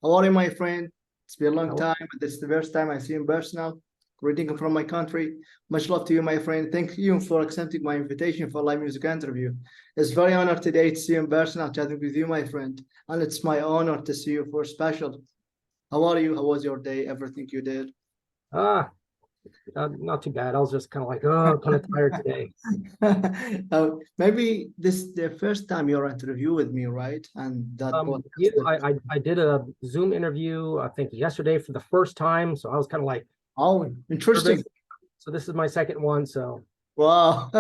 How are you, my friend? It's been a long How- time, but this is the first time I see you in person now. Greeting from my country. Much love to you, my friend. Thank you for accepting my invitation for live music interview. It's very honored today to see you in person and chatting with you, my friend. And it's my honor to see you for special. How are you? How was your day? Everything you did? Ah, not too bad. I was just kind of like, oh, kind of tired today. Maybe this is the first time you're interview with me, right? And that podcast. I did a Zoom interview, I think yesterday for the first time. So I was kind of like Oh, interesting. nervous. So this is my second one. So Wow.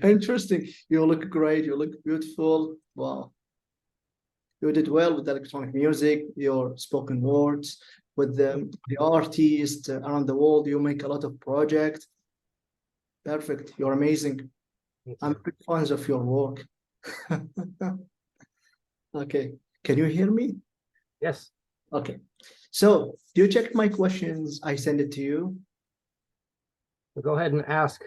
Interesting. You look great. You look beautiful. Wow. You did well with electronic music, your spoken words, with the artists around the world. You make a lot of projects. Perfect. You're amazing. thank I'm you. big fans of your work. Okay. Can you hear me? Yes. Okay. So do you check my questions? I send it to you. So go ahead and ask.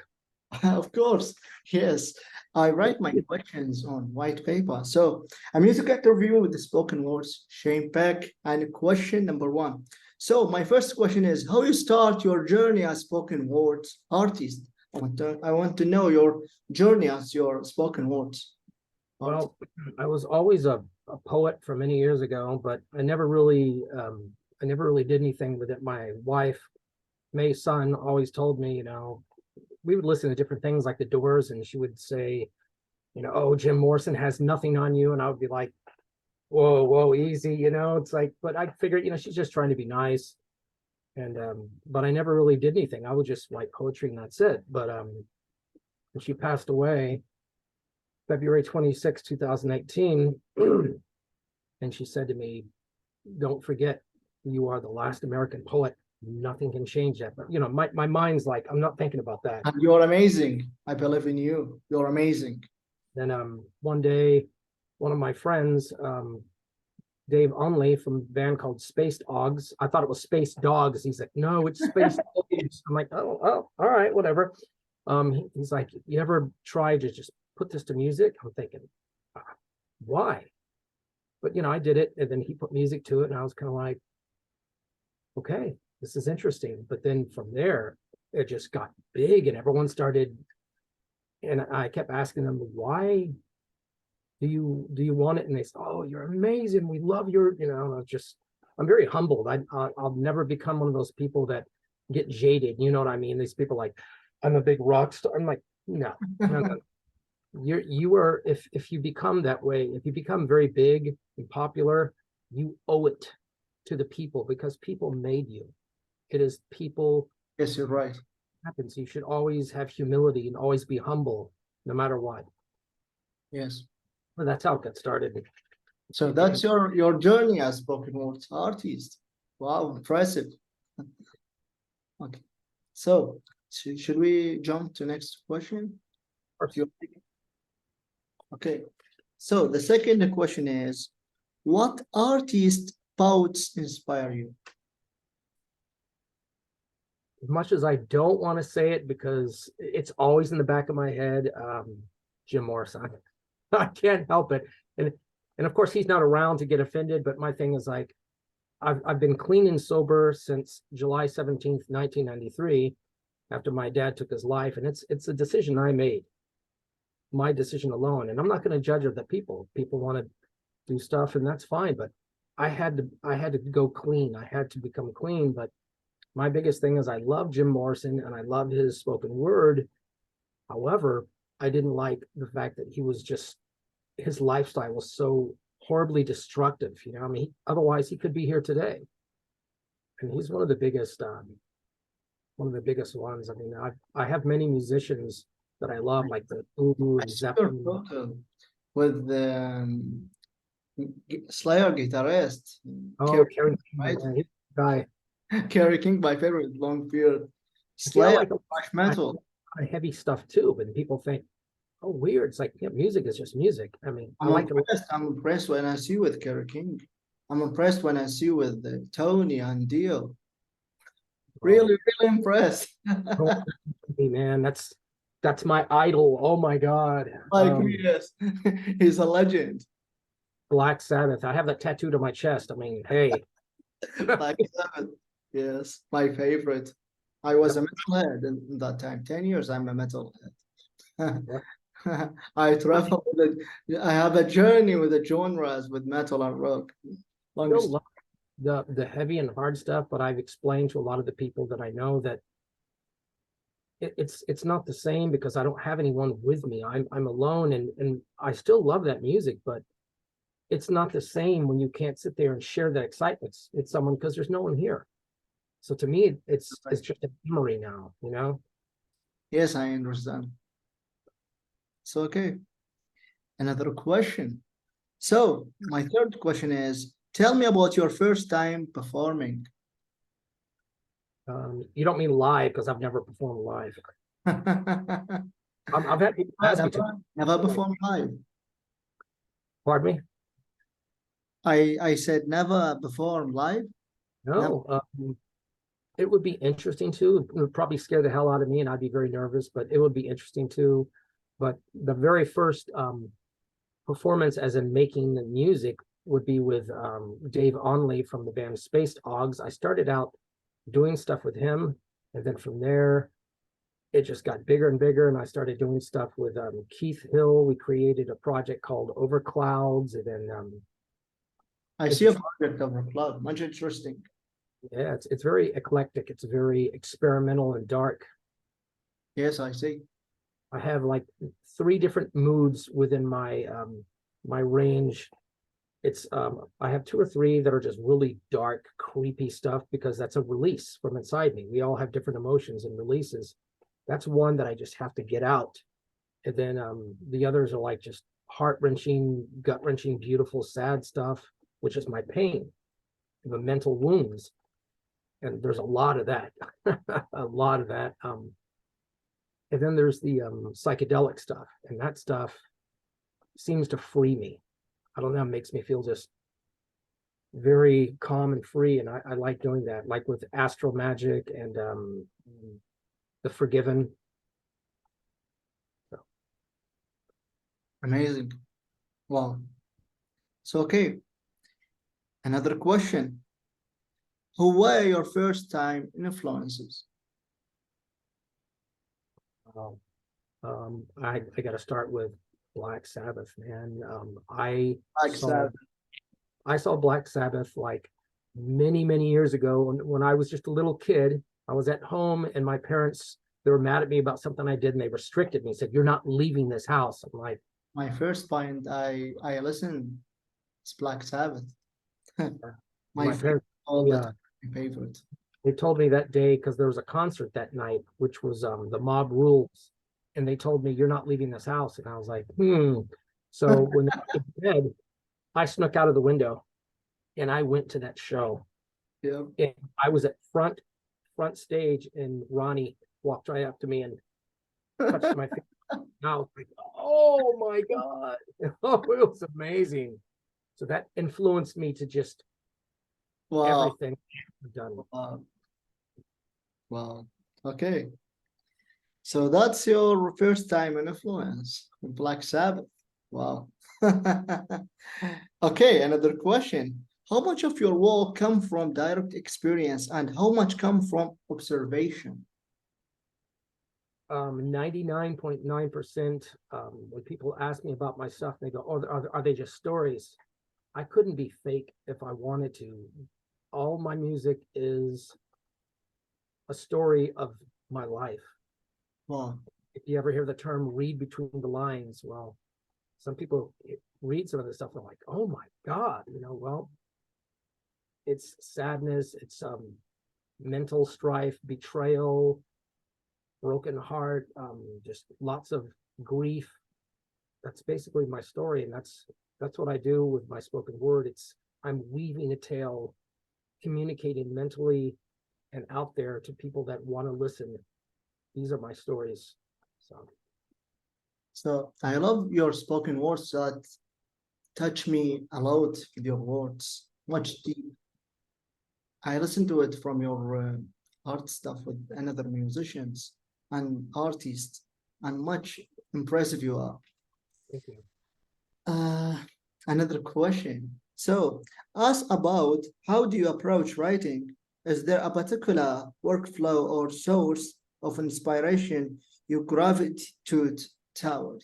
Of course, yes. I write my questions on white paper. So I'm here to get the review with the spoken words, Shane Peck, and question number one. So my first question is how you start your journey as spoken words artist. I want to know your journey as your spoken words artist. Well, I was always a poet for many years ago, but I never really did anything with it. My wife, May's son, always told me, we would listen to different things like the Doors, and she would say, oh, Jim Morrison has nothing on you. And I would be like, whoa, easy, it's like, but I figured, she's just trying to be nice. And but I never really did anything. I would just write poetry and that's it. But when she passed away, February 26, 2018, and she said to me, don't forget, you are the last American poet. Nothing can change that. But my mind's like, I'm not thinking about that. And you're amazing. I believe in you. You're amazing. Then one day, one of my friends, Dave Onley from a band called Space Dogs. I thought it was Space Dogs. He's like, no, it's Space Dogs. I'm like, oh, all right, whatever. He's like, you ever try to just put this to music? I'm thinking, why? But I did it, and then he put music to it, and I was kind of like, okay, this is interesting. But then from there, it just got big, and everyone started, and I kept asking them, why do you want it? And they said, oh, you're amazing, we love your, I'm very humbled. I'll never become one of those people that get jaded, you know what I mean? These people like, I'm a big rock star. I'm like, no. You are, if you become that way, if you become very big and popular, you owe it to the people, because people made you. It is people. Yes, you're right. Happens. You should always have humility and always be humble, no matter what. Yes. Well, that's how it got started. So that's your journey as spoken words artist. Wow, impressive. Okay. So should we jump to next question? Okay. So the second question is, what artist poets inspire you? As much as I don't want to say it because it's always in the back of my head, Jim Morrison. I can't help it. And of course he's not around to get offended, but my thing is like, I've been clean and sober since July 17th, 1993, after my dad took his life. And it's a decision I made, my decision alone. And I'm not going to judge other people. People want to do stuff, and that's fine. But I had to go clean. I had to become clean. But my biggest thing is I love Jim Morrison and I love his spoken word. However, I didn't like the fact that his lifestyle was so horribly destructive. I mean, otherwise he could be here today. And he's one of the biggest ones. I mean, I have many musicians that I love, like the Ubu and Zeppelin. With the Slayer guitarist. Oh, Kerry, right? Guy. Kerry King, my favorite, long beard. Slayer, Slayer, like thrash metal. heavy stuff too, but people think, oh, weird. It's like, music is just music. I mean, I'm impressed when I see you with Kerry King. I'm impressed when I see you with Tony and Dio. Really impressed. Man, that's my idol. Oh my God. Like, yes, he's a legend. Black Sabbath. I have that tattooed on my chest. I mean, hey. Black Sabbath. Yes, my favorite. I was a metalhead in that time. 10 years, I'm a metalhead. I travel with it. I have a journey with the genres with metal and rock. Still Longest. love the heavy and hard stuff, but I've explained to a lot of the people that I know that it's not the same because I don't have anyone with me. I'm alone, and I still love that music, but it's not the same when you can't sit there and share that excitement. It's someone because there's no one here. So to me, it's just a memory now, you know. Yes, I understand. So, okay, another question. So, my third question is, tell me about your first time performing. You don't mean live because I've never performed live. I've had people ask me to. Never performed live. Pardon me? I said never performed live. No. It would be interesting too. It would probably scare the hell out of me, and I'd be very nervous. But it would be interesting too. But the very first performance, as in making the music, would be with Dave Onley from the band Spaced Ogs. I started out doing stuff with him, and then from there, it just got bigger and bigger. And I started doing stuff with Keith Hill. We created a project called Over Clouds, and then I see a project of a club. Much interesting. yeah, it's very eclectic. It's very experimental and dark. Yes, I see. I have like 3 different moods within my my range. It's I have 2 or 3 that are just really dark, creepy stuff because that's a release from inside me. We all have different emotions and releases. That's one that I just have to get out. And then the others are like just heart-wrenching, gut-wrenching, beautiful, sad stuff, which is my pain, the mental wounds. And there's a lot of that, a lot of that. And then there's the psychedelic stuff, and that stuff seems to free me. I don't know, it makes me feel just very calm and free, and I like doing that, like with Astral Magic and The Forgiven. So. Amazing. Wow. So, okay, another question. Who were your first time influences? I got to start with Black Sabbath, man. I Black Sabbath. saw Black Sabbath like many years ago when I was just a little kid. I was at home and my parents, they were mad at me about something I did and they restricted me, said, "You're not leaving this house." I'm like, My first point I listened is Black Sabbath. My favorite, parents, all yeah, that my favorite. they told me that day because there was a concert that night, which was the Mob Rules. And they told me, "You're not leaving this house." And I was like, So when they went to bed, I snuck out of the window and I went to that show. Yeah. And I was at front stage, and Ronnie walked right up to me and touched my face. And I was like, "Oh my God." Oh, it was amazing. So that influenced me to just Wow. everything I've done. Wow. Wow. Okay. So that's your first time influence, Black Sabbath. Wow. Okay, another question. How much of your work come from direct experience and how much come from observation? 99.9%. When people ask me about my stuff, they go, "Oh, are they just stories?" I couldn't be fake if I wanted to. All my music is a story of my life. Wow. If you ever hear the term "read between the lines," well, some people read some of this stuff, they're like, "Oh my God," well, it's sadness, it's mental strife, betrayal, broken heart, just lots of grief. That's basically my story, and that's what I do with my spoken word. I'm weaving a tale, communicating mentally and out there to people that want to listen. These are my stories. So I love your spoken words that touch me a lot with your words, much deep. I listen to it from your art stuff with another musicians and artists, and much impressive you are. Thank you. Another question. So, ask about how do you approach writing? Is there a particular workflow or source of inspiration you gravitate toward?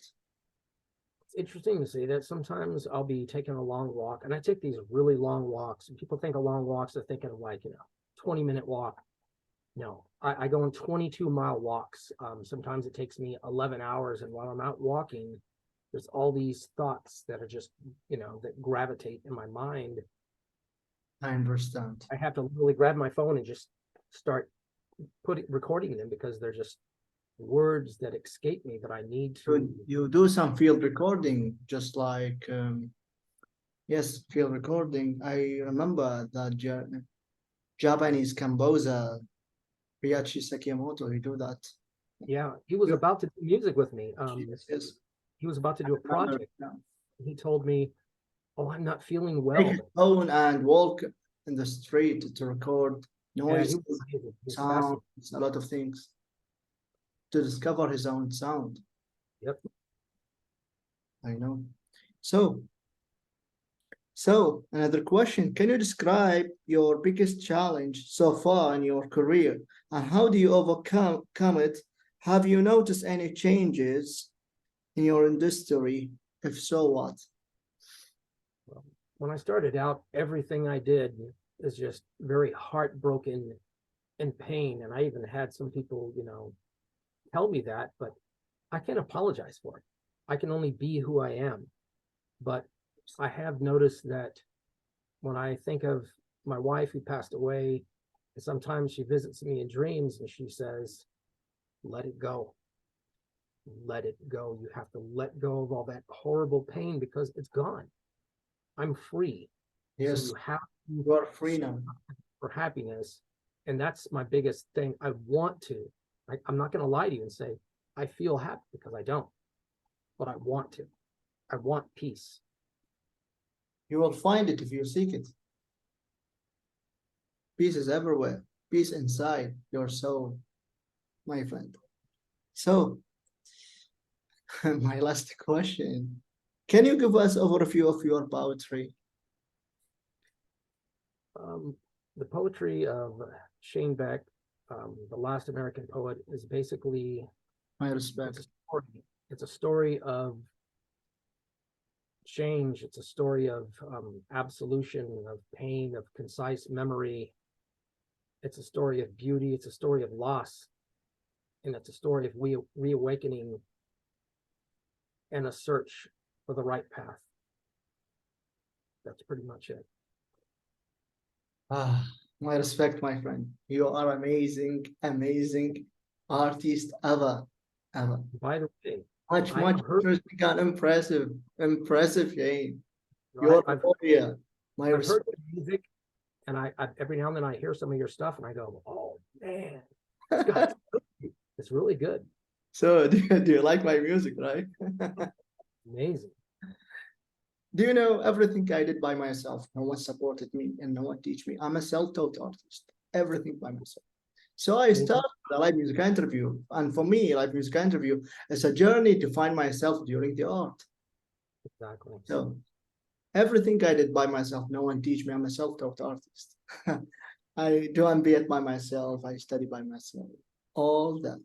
It's interesting to see that sometimes I'll be taking a long walk, and I take these really long walks. And people think of long walks, they're thinking of like, 20-minute walk. No, I go on 22-mile walks. Sometimes it takes me 11 hours. And while I'm out walking, there's all these thoughts that are just, that gravitate in my mind. I understand. I have to really grab my phone and just start recording them because they're just words that escape me that I need to. You do some field recording, just like, yes, field recording. I remember that Japanese composer Ryachi Sakamoto, he do that. Yeah, he was about to do music with me. Yes. He was about to do a project. He told me, "Oh, I'm not feeling Take well." his phone and walk in the street to record noise, sounds, a lot of things to discover his own sound. Yep. I know. So another question, can you describe your biggest challenge so far in your career and how do you overcome it? Have you noticed any changes in your industry? If so, what? Well, when I started out, everything I did is just very heartbroken and pain. And I even had some people, tell me that, but I can't apologize for it. I can only be who I am. But I have noticed that when I think of my wife who passed away, sometimes she visits me in dreams and she says, let it go. Let it go. You have to let go of all that horrible pain because it's gone. I'm free. Yes, so you are free now. For happiness. And that's my biggest thing. I want to. I'm not going to lie to you and say, I feel happy because I don't. But I want to. I want peace. You will find it if you seek it. Peace is everywhere. Peace inside your soul, my friend. So, my last question. Can you give us an overview of your poetry? The poetry of Shane Beck, the last American poet, is basically My respect. It's a story of change. It's a story of absolution, of pain, of concise memory. It's a story of beauty. It's a story of loss. And it's a story of reawakening and a search for the right path. That's pretty much it. My respect, my friend. You are amazing, amazing artist ever. By the way, much interesting and impressive, Shane. I've warrior. I've heard music, and I every now and then I hear some of your stuff, and I go, "Oh man, it's really good." So, do you like my music, right? Amazing. Do you know everything I did by myself? No one supported me and no one teach me. I'm a self-taught artist. Everything by myself. So I started a live music interview. And for me, live music interview is a journey to find myself during the art. Exactly. So everything I did by myself, no one teach me. I'm a self-taught artist. I do MBA by myself. I study by myself. All that.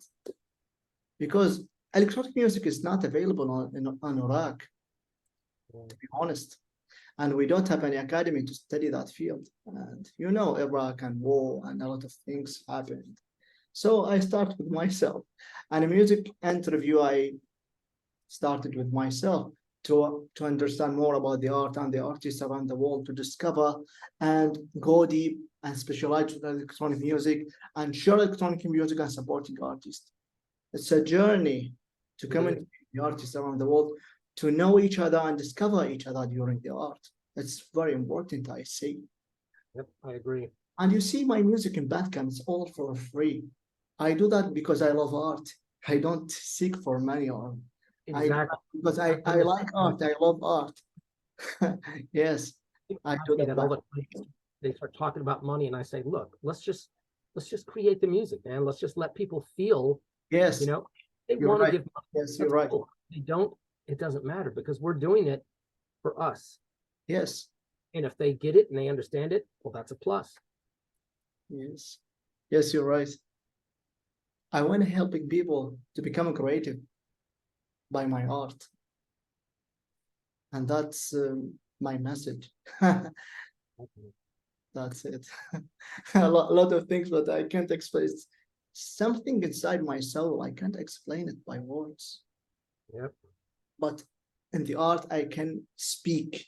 Because electronic music is not available on Iraq, to be honest. And we don't have any academy to study that field. And Iraq and war and a lot of things happened. So I started with myself. And a music interview, I started with myself to understand more about the art and the artists around the world, to discover and go deep and specialize with electronic music and share electronic music and supporting artists. It's a journey to communicate with the artists around the world, to know each other and discover each other during the art. It's very important, I see. Yep, I agree. And you see my music in Bandcamp, it's all for free. I do that because I love art. I don't seek for money or because I like art. I love art. Yes, I do that all the time. They start talking about money, and I say, look, let's just create the music, man. Let's just let people feel. Yes, they want to give money. Yes, you're right. They don't. It doesn't matter because we're doing it for us. Yes. And if they get it and they understand it, well, that's a plus. Yes. Yes, you're right. I want to helping people to become creative by my art. And that's my message. That's it. A lot of things, but I can't explain. It's something inside my soul. I can't explain it by words. Yep, But in the art, I can speak.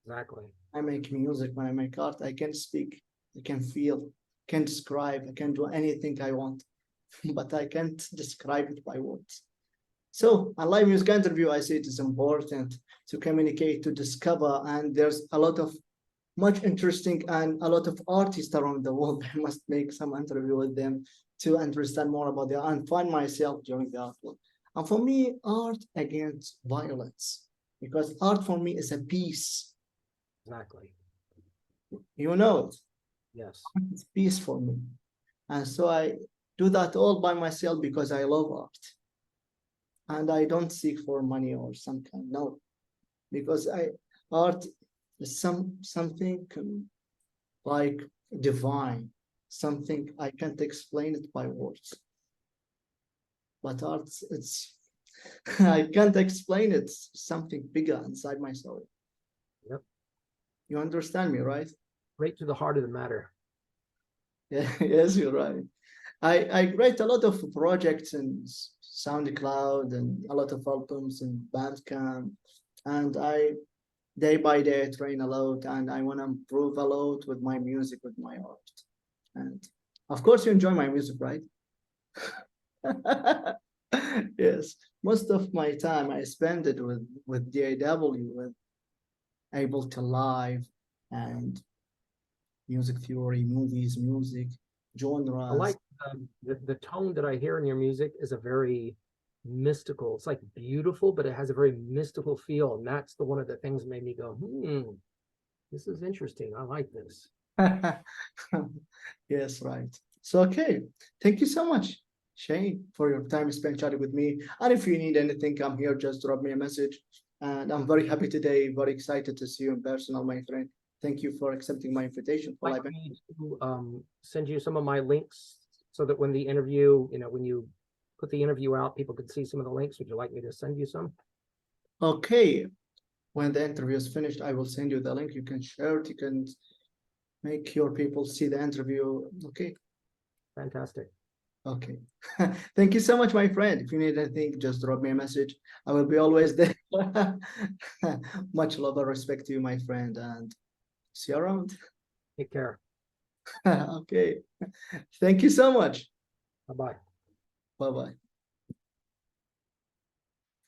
exactly. I make music. When I make art, I can speak. I can feel. Can describe. I can do anything I want, but I can't describe it by words. So a live music interview, I say it is important to communicate, to discover, and there's a lot of much interesting and a lot of artists around the world. I must make some interview with them to understand more about them and find myself during the art world. And for me, art against violence, because art for me is a peace. Exactly. You know it. Yes. It's peace for me. And so I do that all by myself because I love art. And I don't seek for money or some kind, no. Because art is something like divine, something I can't explain it by words. But art, it's I can't explain it. It's something bigger inside my soul. Yep. You understand me, right? Right to the heart of the matter. Yeah, yes, you're right. I write a lot of projects in SoundCloud and a lot of albums in Bandcamp, and I day by day train a lot, and I want to improve a lot with my music, with my art. And of course, you enjoy my music, right? Yes, most of my time I spend it with DAW, with Ableton Live and music theory, movies, music, I genres. like the tone that I hear in your music is a very mystical. It's like beautiful, but it has a very mystical feel, and that's the one of the things that made me go, this is interesting. I like this. Yes, right. So, okay. Thank you so much, Shane, for your time spent chatting with me. And if you need anything, I'm here. Just drop me a message. And I'm very happy today, very excited to see you in person, my friend. Thank you for accepting my invitation for Like live. me to send you some of my links so that when the interview, when you put the interview out, people could see some of the links. Would you like me to send you some? Okay. When the interview is finished, I will send you the link. You can share it. You can make your people see the interview. Okay. Fantastic. Okay. Thank you so much, my friend. If you need anything, just drop me a message. I will be always there. Much love and respect to you, my friend, and see you around. Take care. Okay. Thank you so much. Bye-bye. Bye-bye.